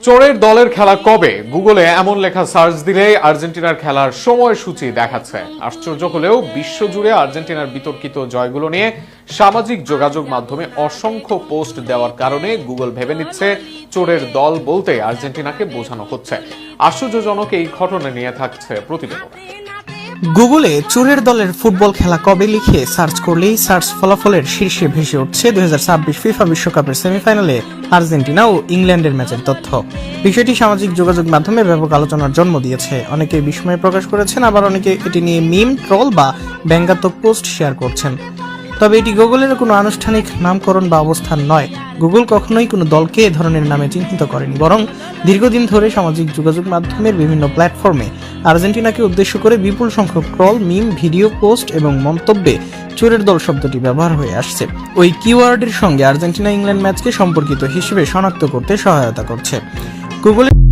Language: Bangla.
চোরের দলের খেলা কবে? গুগলে এমন লেখা সার্চ দিলে আর্জেন্টিনার খেলার সময়সূচি দেখাচ্ছে। আশ্চর্য হলেও বিশ্বজুড়ে আর্জেন্টিনার বিতর্কিত জয়গুলো নিয়ে সামাজিক যোগাযোগ মাধ্যমে অসংখ্য পোস্ট দেওয়ার কারণে গুগল ভেবে নিচ্ছে চোরের দল বলতে আর্জেন্টিনাকে বোঝানো হচ্ছে। আশ্চর্যজনক এই ঘটনা নিয়ে থাকছে প্রতিবেদন। গুগলে চোরের দলের ফুটবল খেলা কবে লিখে সার্চ করলেই সার্চ ফলাফলের শীর্ষে ভেসে উঠছে 2026 ফিফা বিশ্বকাপের সেমিফাইনালে আর্জেন্টিনা ও ইংল্যান্ডের ম্যাচের তথ্য। বিষয়টি সামাজিক যোগাযোগ মাধ্যমে ব্যাপক আলোচনার জন্ম দিয়েছে। অনেকে বিস্ময় প্রকাশ করেছেন, আবার অনেকে এটি নিয়ে মিম, ট্রল বা ব্যঙ্গাত্মক পোস্ট শেয়ার করছেন। তবে এটি গুগলের কোনো আনুষ্ঠানিক নামকরণ বা অবস্থান নয়। গুগল কখনোই কোনো দলকে এ ধরনের নামে চিহ্নিত করেনি, বরং দীর্ঘদিন ধরে সামাজিক যোগাযোগ মাধ্যমের বিভিন্ন প্ল্যাটফর্মে আর্জেন্টিনাকে উদ্দেশ্য করে বিপুল সংখ্যক ট্রল, মিম, ভিডিও, পোস্ট এবং মন্তব্যে চোরের দল শব্দটি ব্যবহার হয়ে আসছে। ওই কিওয়ার্ডের সঙ্গে আর্জেন্টিনা ইংল্যান্ড ম্যাচকে সম্পর্কিত হিসেবে শনাক্ত করতে সহায়তা করছে। গুগলের